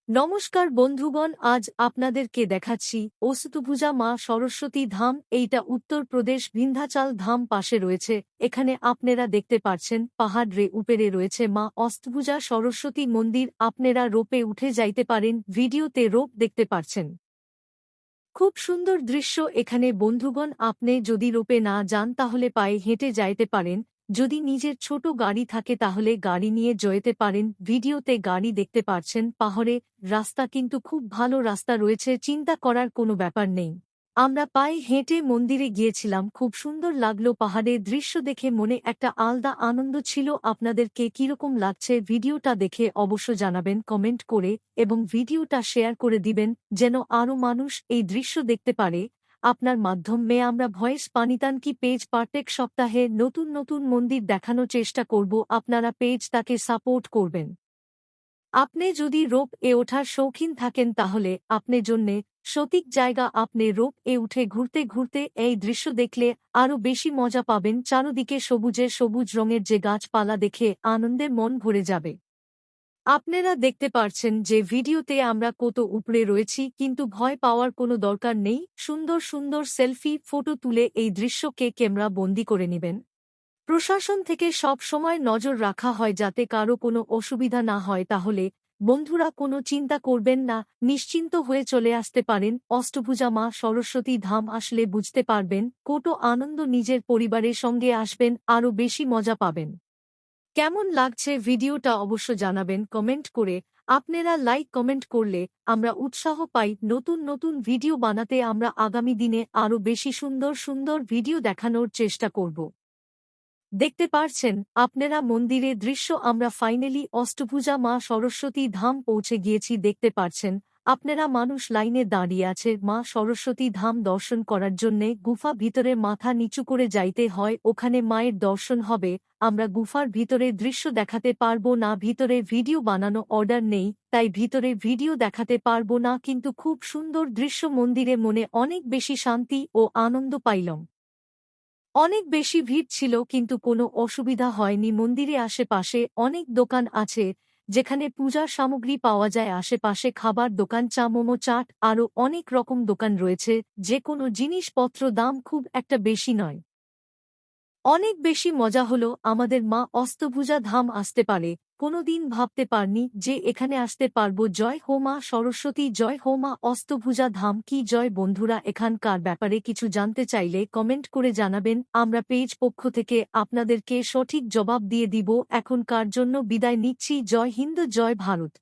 নমস্কার বন্ধুগণ, আজ আপনাদেরকে দেখাচ্ছি অষ্টভুজা মা সরস্বতী ধাম। এইটা উত্তরপ্রদেশ বিন্ধ্যাচল ধাম পাশে রয়েছে। এখানে আপনারা দেখতে পাচ্ছেন পাহাড়ে উপরে রয়েছে মা অষ্টভুজা সরস্বতী মন্দির। আপনারা রোপে উঠে যাইতে পারেন, ভিডিওতে রোপ দেখতে পাচ্ছেন। খুব সুন্দর দৃশ্য এখানে বন্ধুগণ। আপনি যদি রোপে না যান তাহলে পায়ে হেঁটে যাইতে পারেন। যদি নিজের ছোট গাড়ি থাকে তাহলে গাড়ি নিয়ে যেতে পারেন। ভিডিওতে গাড়ি দেখতে পাচ্ছেন। পাহাড়ে রাস্তা কিন্তু খুব ভালো রাস্তা রয়েছে, চিন্তা করার কোনো ব্যাপার নেই। আমরা পায়ে হেঁটে মন্দিরে গিয়েছিলাম, খুব সুন্দর লাগলো। পাহাড়ের দৃশ্য দেখে মনে একটা আলাদা আনন্দ ছিল। আপনাদেরকে কিরকম লাগছে ভিডিওটা দেখে অবশ্য জানাবেন কমেন্ট করে, এবং ভিডিওটা শেয়ার করে দিবেন যেন আরও মানুষ এই দৃশ্য দেখতে পারে। আপনার মাধ্যমে আমরা ভয়েস পানিতান কি পেজ প্রত্যেক সপ্তাহে নতুন নতুন মন্দির দেখানোর চেষ্টা করব। আপনারা পেজটাকে সাপোর্ট করবেন। আপনি যদি রোপ এ ওঠার শৌখিন থাকেন তাহলে আপনি জন্যে সঠিক জায়গা। আপনি রোপ এ উঠে ঘুরতে ঘুরতে এই দৃশ্য দেখলে আরও বেশি মজা পাবেন। চারদিকে সবুজে সবুজ রঙের যে গাছপালা দেখে আনন্দে মন ভরে যাবে। আপনারা দেখতে পারছেন যে ভিডিওতে আমরা কত উপরে রয়েছি, কিন্তু ভয় পাওয়ার কোনো দরকার নেই। সুন্দর সুন্দর সেলফি ফটো তুলে এই দৃশ্যকে ক্যামেরা বন্দি করে নেবেন। প্রশাসন থেকে সব সময় নজর রাখা হয় যাতে কারো কোনো অসুবিধা না হয়। তাহলে বন্ধুরা কোনো চিন্তা করবেন না, নিশ্চিন্ত হয়ে চলে আসতে পারেন। অষ্টভুজা মা সরস্বতী ধাম আসলে বুঝতে পারবেন কত আনন্দ। নিজের পরিবারের সঙ্গে আসবেন, আরও বেশি মজা পাবেন। কেমন লাগছে ভিডিওটা অবশ্য জানাবেন কমেন্ট করে। আপনারা লাইক কমেন্ট করলে আমরা উৎসাহ পাই নতুন নতুন ভিডিও বানাতে। আমরা আগামী দিনে আরও বেশি সুন্দর সুন্দর ভিডিও দেখানোর চেষ্টা করব। দেখতে পারছেন আপনারা মন্দিরের দৃশ্য। আমরা ফাইনালি অষ্টভুজা মা সরস্বতী ধাম পৌঁছে গিয়েছি। দেখতে পারছেন আপনারা মানুষ লাইনে দাঁড়িয়ে আছে মা সরস্বতী ধাম দর্শন করার জন্যে। গুফা ভিতরে মাথা নিচু করে যাইতে হয়, ওখানে মায়ের দর্শন হবে। আমরা গুফার ভিতরে দৃশ্য দেখাতে পারবো না, ভিতরে ভিডিও বানানো অর্ডার নেই, তাই ভিতরে ভিডিও দেখাতে পারবো না। কিন্তু খুব সুন্দর দৃশ্য, মন্দিরে মনে অনেক বেশি শান্তি ও আনন্দ পাইলাম। অনেক বেশি ভিড় ছিল কিন্তু কোনো অসুবিধা হয়নি। মন্দিরে আশেপাশে অনেক দোকান আছে যেখানে পূজার সামগ্রী পাওয়া যায়। আশেপাশে খাবার দোকান, চা, মোমো, চাট, আরও অনেক রকম দোকান রয়েছে। যে কোনো জিনিসপত্র দাম খুব একটা বেশি নয়। অনেক বেশি মজা হলো। আমাদের মা অষ্টভুজা ধাম আসতে পারে, কোনোদিন ভাবতে পারনি যে এখানে আসতে পারবো। জয় হো মা সরস্বতী, জয় হো মা অষ্টভুজা ধাম কি জয়। বন্ধুরা এখানকার ব্যাপারে কিছু জানতে চাইলে কমেন্ট করে জানাবেন, আমরা পেজ পক্ষ থেকে আপনাদেরকে সঠিক জবাব দিয়ে দিব। এখনকার জন্য বিদায় নিচ্ছি। জয় হিন্দ, জয় ভারত।